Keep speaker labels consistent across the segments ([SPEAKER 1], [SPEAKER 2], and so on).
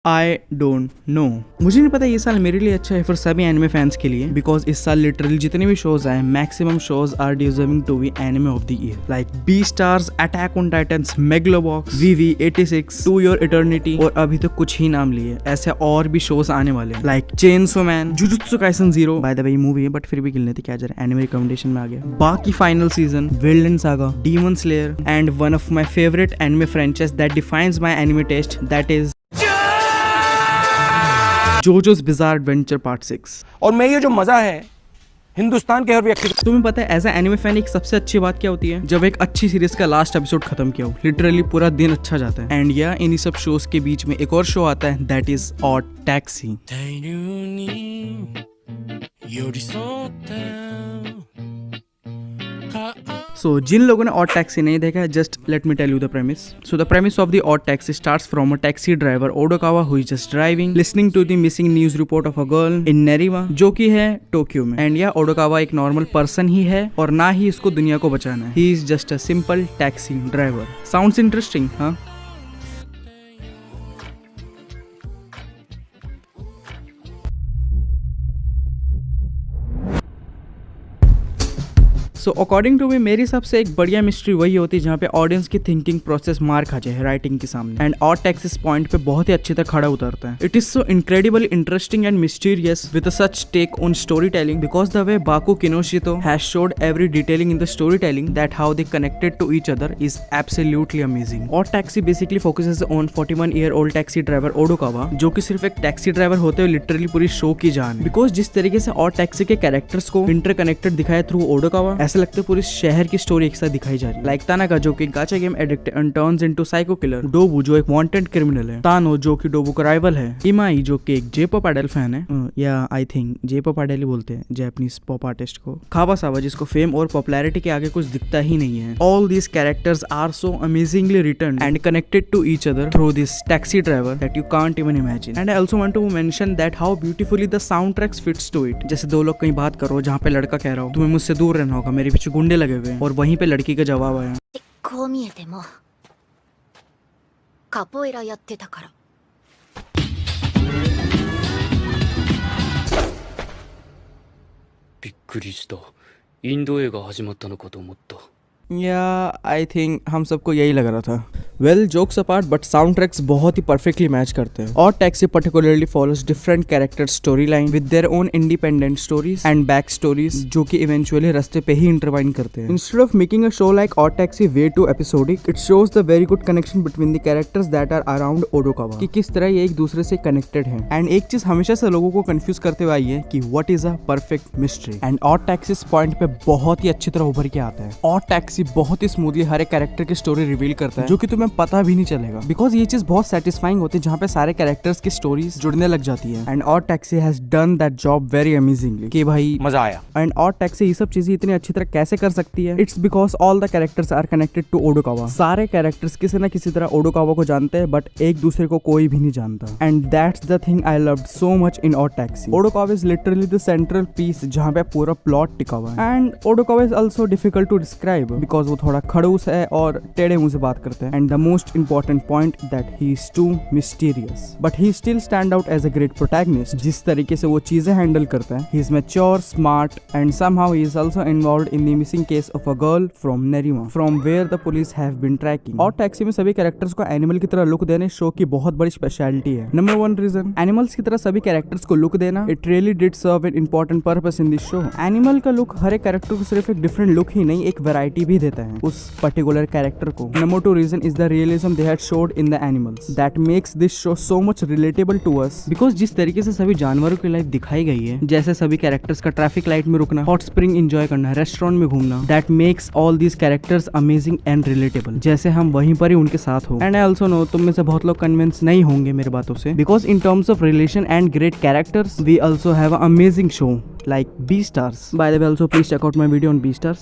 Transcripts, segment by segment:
[SPEAKER 1] I don't know. मुझे नहीं पता ये साल मेरे लिए अच्छा है फिर सभी एनिमे फैंस के लिए, बिकॉज इस साल लिटरली जितने भी शोज आए maximum shows are deserving to be anime of the year, like B stars, attack on titans, Megalobox, वीवी 86, टू योर इटर्निटी, और अभी तो कुछ ही नाम लिए, ऐसे और भी शोज आने वाले हैं like chainsaw man, jujutsu Kaisen 0, by the way movie है बट फिर भी गिनने थे क्या जरा एनिमे रिकमेंडेशन में आ गया, बाकी final season, Vinland saga, demon slayer, and one of my favourite anime franchise that defines my anime taste, that is JoJo's bizarre adventure part 6।
[SPEAKER 2] और मैं ये जो मजा है हिंदुस्तान के हर व्यक्ति।
[SPEAKER 1] तुम्हें पता है एज ए एनिमे फैन एक सबसे अच्छी बात क्या होती है? जब एक अच्छी सीरीज का लास्ट एपिसोड खत्म किया हो, लिटरली पूरा दिन अच्छा जाता है। एंड या इन्हीं सब शोज के बीच में एक और शो आता है that is odd taxi. So, जिन लोगों ने ऑड टैक्सी नहीं देखा है, just let me tell you the premise. So the premise of the odd taxi starts from a taxi driver Odokawa who is just driving, listening to the missing news report of a girl in Nerima, जो कि है Tokyo में। And या ओडोकावा एक normal person ही है और ना ही इसको दुनिया को बचाना है। He is just a simple taxi driver. Sounds interesting, हाँ? सो अकॉर्डिंग टू मी, मेरे हिसाब से एक बढ़िया मिस्ट्री वही होती है जहाँ पे ऑडियंस की थिंकिंग प्रोसेस मार खा जाए राइटिंग के सामने। एंड ऑड टैक्सी इस पॉइंट पे बहुत ही अच्छी तरह खड़ा उतरता है। It is so incredibly interesting and mysterious with such take on story telling, because the way Baku Kinoshita has showed every detailing in the story telling that how they connected to each other is absolutely amazing. Odd taxi basically focuses on 41-year-old taxi driver Odokawa, जो कि सिर्फ एक taxi driver होते हुए literally पूरी show की जान। Because जिस तरीके से ऑड टैक्सी के कैरेक्टर्स को इंटरकनेक्टेड दिखाया थ्रू ओडोकावा, ऐसा लगता है पूरी शहर की स्टोरी एक साथ दिखाई जा रही है। लाइक तानाका जो कि gacha game addict and turns into psycho killer, Dobu जो एक वांटेड क्रिमिनल है, तानो जो कि डोबू का राइवल है, इमाई जो कि एक जे-पॉप आइडल फैन है, या आई थिंक जे-पॉप आइडल ही बोलते हैं जापानीज पॉप आर्टिस्ट को, कावासावा जिसको फेम और पॉपुलैरिटी के आगे कुछ दिखता ही नहीं है। All these characters are so amazingly written and connected to each other through this taxi driver that you can't even imagine. And I also want to mention that how beautifully the sound tracks fits to it. जैसे दो लोग कहीं बात करो जहाँ पे लड़का कह रहा हो तुम्हें मुझसे दूर रहना होगा, मेरे पीछे गुंडे लगे हुए हैं, और वहीं पे लड़की का जवाब आया,
[SPEAKER 3] こう見えてもカポエラやってたから。
[SPEAKER 4] びっくりした。インド映画始まったのかと思った。
[SPEAKER 1] या आई थिंक हम सबको यही लग रहा था। Well jokes apart, but soundtracks बहुत ही परफेक्टली मैच करते हैं। और taxi particularly follows different character story line with their own independent stories and back stories, जो कि इवेंचुअली रास्ते पे ही इंटरवाइन करते हैं। Instead of making a show like odd taxi way too episodic, it shows the very good connection between the characters that are around Odokawa, कि किस तरह ये एक दूसरे से कनेक्टेड है। एंड एक चीज हमेशा से लोगों को कंफ्यूज करते हुए आई है कि what is a perfect mystery, and odd taxi इस पॉइंट पे बहुत ही अच्छी तरह उभर के आता है। ऑड टैक्सी बहुत ही स्मूथली हर एक कैरेक्टर की स्टोरी रिवील करता है, जो कि तुम्हें पता भी नहीं चलेगा, बिकॉज ये चीज बहुत सेटिस्फाइंग होती है जहाँ पे सारे कैरेक्टर्स की स्टोरीज जुड़ने लग जाती है। And odd taxi has done that job very amazingly, कि भाई
[SPEAKER 2] मजा आया।
[SPEAKER 1] एंड ऑड टैक्सी ये सब चीजें इतनी अच्छी तरह कैसे कर सकती है? It's because all the characters are connected to Odokawa. सारे कैरेक्टर्स किसी न किसी तरह ओडोकावा को जानते हैं, बट एक दूसरे को कोई भी नहीं जानता। And that's the thing I loved so much in odd taxi. Odokawa is literally the central piece जहाँ पे पूरा प्लॉट टिका हुआ है। And Odokawa is also difficult to describe because वो थोड़ा खड़ूस है और टेढ़े मुंह से बात करते हैं। And the most important point that he is too mysterious, but he still stand out as a great protagonist. जिस तरीके से वो चीजें हैंडल करता है, he is mature, smart, and somehow he is also involved in the missing case of a girl from Nerima, from where the police have been tracking. और taxi में सभी कैरेक्टर्स को एनिमल की तरह लुक देने show की बहुत बड़ी स्पेशलिटी है। नंबर 1 रीजन, एनिमल्स की तरह सभी कैरेक्टर्स को लुक देना, it really did serve an important purpose in this show. Animal का लुक हर एक कैरेक्टर को सिर्फ एक डिफरेंट लुक ही नहीं, एक वैरायटी भी देता है उस पर्टिकुलर कैरेक्टर को। Number 2 reason is the realism they had showed in the animals that makes this show so much relatable to us, because जिस तरीके से सभी जानवरों की लाइफ दिखाई गई है, जैसे सभी कैरेक्टर्स का ट्रैफिक लाइट में रुकना, हॉट स्प्रिंग एंजॉय करना, रेस्टोरेंट में घूमना, that makes all these characters amazing and relatable, जैसे हम वहीं पर ही उनके साथ हो। And I also know तुम में से बहुत लोग कन्विंस नहीं होंगे मेरी बातों से, because in terms of relation and great characters we also have an amazing show like Beastars. By the way, also please check out my video on Beastars.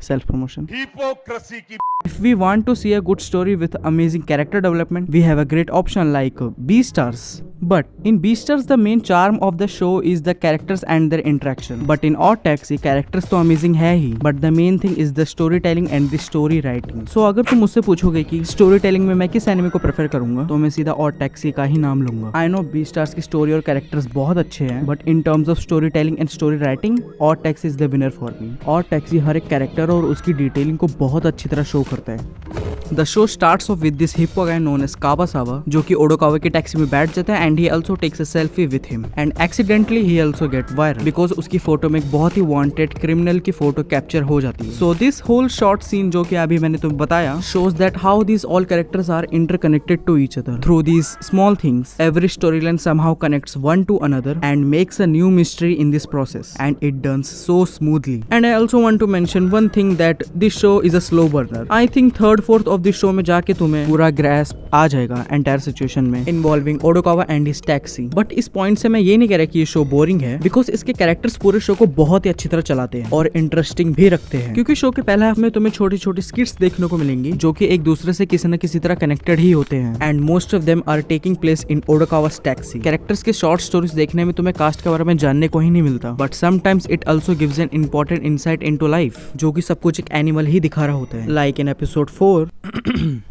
[SPEAKER 1] Self promotion.
[SPEAKER 2] Hypocrisy की।
[SPEAKER 1] If we want to see a good story with amazing character development, we have a great option like Beastars. But in Beastars, the main charm of the show is the characters and their interaction. But in Odd Taxi, characters तो amazing है ही, but the main thing is the storytelling and the story writing. So अगर तुम मुझसे पूछोगे कि storytelling में मैं किस एनिमे को प्रेफर करूंगा, तो मैं सीधा Odd Taxi का ही नाम लूंगा. I know Beastars की स्टोरी और कैरेक्टर्स बहुत अच्छे हैं, but in terms of storytelling and story writing, Odd Taxi is the winner for me. Odd Taxi हर एक कैरेक्टर और उसकी डिटेलिंग को बहुत अच्छी तरह शो करता है. The show starts off with this hippo guy known as Kawasawa, जो कि ओडोकावा की टैक्सी में बैठ जाता है and he also takes a selfie with him and accidentally he also get viral because उसकी फोटो में एक बहुत ही wanted criminal की फोटो कैप्चर हो जाती है. So this whole short scene जो कि अभी मैंने तुम्हें बताया shows that how these all characters are interconnected to each other through these small things. Every storyline somehow connects one to another and makes a new mystery in this process and it done so smoothly. And I also want to mention one thing that this show is a slow burner. I think third fourth of this show में जाके तुम्हें पूरा grasp आ जाएगा entire situation में involving Odokawa and his taxi. But इस point से मैं ये नहीं कह रहा कि ये शो बोरिंग है, बिकॉज इसके कैरेक्टर्स पूरे शो को बहुत ही अच्छी तरह चलाते हैं और इंटरेस्टिंग भी रखते हैं. क्योंकि शो के पहले हाफ में तुम्हें छोटी छोटी स्किट्स देखने को मिलेंगी जो कि एक दूसरे से किसी न किसी तरह कनेक्टेड ही होते हैं and most of them are taking place in Odokawa's taxi. Characters के शॉर्ट स्टोरीज देखने में तुम्हें कास्ट के बारे में जानने को ही नहीं मिलता, but sometimes it also gives an important insight into life, जो कि सब कुछ एक एनिमल ही दिखा रहा होता है. Like in episode 4.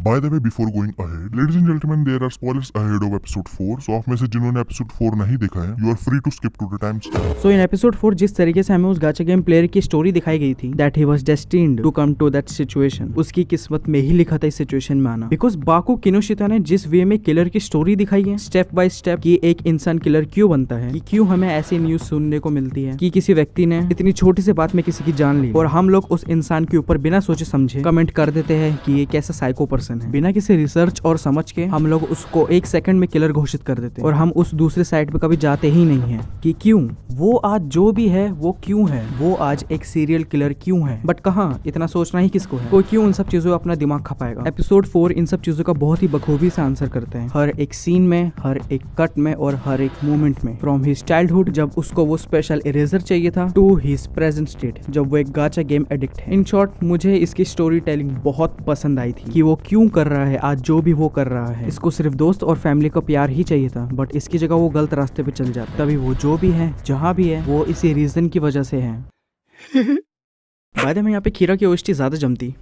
[SPEAKER 5] By the way, before going ahead, ladies and gentlemen, there are spoilers ahead of episode 4. So आप में से जिन्होंने episode 4 नहीं देखा है, you are free to skip to the timestamp.
[SPEAKER 1] So in episode 4 जिस तरीके से हमें उस गाचा गेम प्लेयर की स्टोरी दिखाई गई थी, that he was destined to come to that situation. उसकी किस्मत में ही लिखा था इस सिचुएशन में आना. Because बाकू किनोशिता ने जिस वे में किलर की स्टोरी दिखाई है, स्टेप बाय स्टेप कि एक इंसान किलर क्यों बनता है, कि क्यों हमें ऐसी न्यूज सुनने को मिलती है कि किसी व्यक्ति ने इतनी छोटी सी बात में किसी की जान ली और हम लोग उस इंसान के ऊपर बिना सोचे समझे कमेंट कर देते हैं कि ये कैसा साइको पर्सन है. बिना किसी रिसर्च और समझ के हम लोग उसको एक सेकंड में किलर घोषित कर देते हैं और हम उस दूसरे साइड पे कभी जाते ही नहीं है कि क्यों वो आज जो भी है वो क्यों है, वो आज एक सीरियल किलर क्यों है. बट कहाँ इतना सोचना ही किसको है, कोई क्यों उन सब चीजों में अपना दिमाग खपाएगा. एपिसोड 4 इन सब चीजों का बहुत ही बखूबी से आंसर करते हैं, हर एक सीन में, हर एक कट में और हर एक मोमेंट में. फ्रॉम हिज चाइल्डहुड जब उसको वो स्पेशल इरेजर चाहिए था, टू हिज प्रेजेंट स्टेट जब वो एक गाचा गेम एडिक्ट है. इन शॉर्ट मुझे इसकी स्टोरी टेलिंग बहुत पसंद आई थी कि वो क्यों कर रहा है आज जो भी वो कर रहा है. इसको सिर्फ दोस्त और फैमिली का प्यार ही चाहिए था, बट इसकी जगह वो गलत रास्ते पे चल जाता. तभी वो जो भी है जहाँ भी है वो इसी रीजन की वजह से है. बाद में यहाँ पे खीरा की ओएसटी ज्यादा जमती.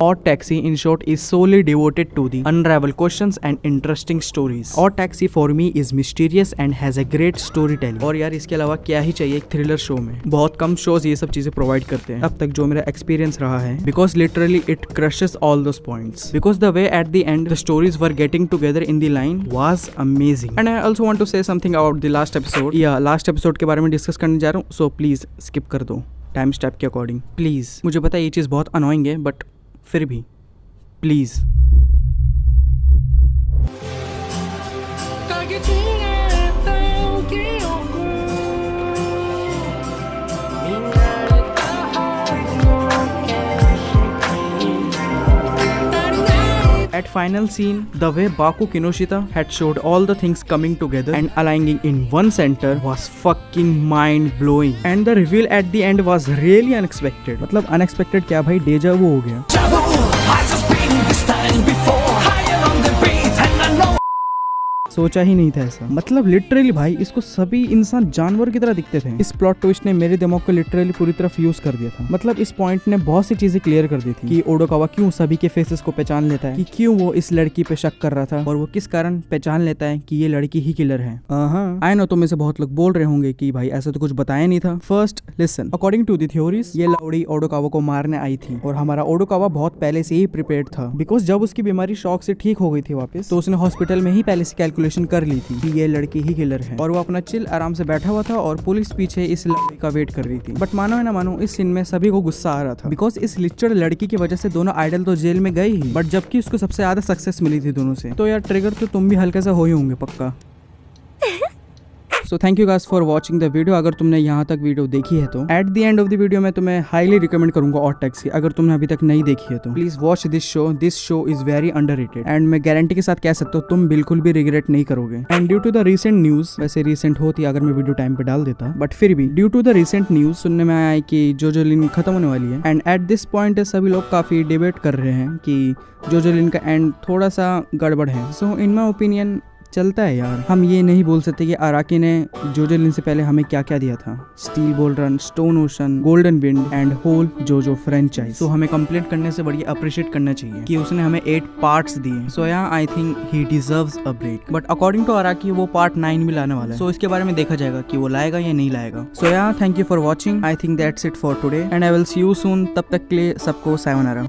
[SPEAKER 1] Odd Taxi, in short, is solely devoted to the unravel questions and interesting stories. Odd Taxi for me is mysterious and has a great storytelling. और यार इसके अलावा क्या ही चाहिए एक थ्रिलर शो में. बहुत कम शोज ये सब चीजें प्रोवाइड करते हैं अब तक जो मेरा एक्सपीरियंस रहा है, because literally it crushes all those points. Because the way at the end the stories were getting together in the line was amazing. And I also want to say something about the last episode. Yeah, last episode के बारे में discuss करने जा रहा हूँ, so please skip कर दो time step के अकॉर्डिंग प्लीज. मुझे पता है ये चीज बहुत अनोइंग है, बट फिर भी please. At final scene, the way Baku Kinoshita had showed all the things coming together and aligning in one center was fucking mind-blowing. And the reveal at the end was really unexpected. मतलब unexpected क्या भाई, डेजा वो हो गया. सोचा ही नहीं था ऐसा. मतलब लिटरली भाई इसको सभी इंसान जानवर की तरह दिखते थे. इस प्लॉट ट्विस्ट ने मेरे दिमाग को लिटरली पूरी तरह फ्यूज कर दिया था. मतलब इस पॉइंट ने बहुत सी चीजें क्लियर कर दी थी कि ओडोकावा क्यों सभी के फेसेस को पहचान लेता है, कि क्यों वो इस लड़की पे शक कर रहा था और वो किस कारण पहचान लेता है कि ये लड़की ही किलर है. आई नो तुम में से बहुत लोग बोल रहे होंगे कि भाई ऐसा तो कुछ बताया नहीं था. First listen, according to the theories ये लौड़ी ओडोकावा को मारने आई थी और हमारा ओडोकावा बहुत पहले से ही प्रिपेयर्ड था. बिकॉज जब उसकी बीमारी शॉक से ठीक हो गई थी वापस, तो उसने हॉस्पिटल में ही पहले से कैलकुलेशन कर ली थी कि ये लड़की ही किलर है और वो अपना चिल आराम से बैठा हुआ था और पुलिस पीछे इस लड़की का वेट कर रही थी. बट मानो है ना मानो, इस सीन में सभी को गुस्सा आ रहा था बिकॉज इस लिचड़ लड़की की वजह से दोनों आइडल तो जेल में गए ही, बट जबकि उसको सबसे ज्यादा सक्सेस मिली थी दोनों से. तो यार ट्रिगर तो तुम भी हल्के से हो ही होंगे पक्का. So thank you guys for watching the video. अगर तुमने यहाँ तक वीडियो देखी है तो at the end of the video में तुम्हें हाईली रिकमेंड करूंगा ऑड टैक्सी। अगर तुमने अभी तक नहीं देखी है तो please watch this show. This show is very underrated and मैं गारंटी के साथ कह सकता हूँ तुम बिल्कुल भी रिग्रेट नहीं करोगे। And due to the recent news, वैसे रिसेंट होती अगर मैं वीडियो टाइम पे डाल देता, बट फिर भी due to the recent news सुनने में आया है कि जोजो लिन खत्म होने वाली है। एंड एट दिस पॉइंट सभी लोग काफी डिबेट कर रहे हैं कि जोजो लिन का एंड थोड़ा सा गड़बड़ है। सो इन माई ओपिनियन चलता है यार, हम ये नहीं बोल सकते कि अराकी ने जोजो लिन से पहले हमें क्या क्या दिया था। Steel Ball Run, Stone Ocean, Golden Wind and whole JoJo franchise. So हमें कंप्लीट करने से बढ़िया अप्रिशिएट करना चाहिए कि उसने हमें 8 पार्ट्स दिए। So yeah I think he deserves a break. But according to Araki वो पार्ट 9 भी लाने वाला है। सो इसके बारे में देखा जाएगा कि वो लाएगा या नहीं लाएगा। सो या thank you for watching. I think that's it for today and I will see you soon. तब तक के लिए सबको सायोनारा।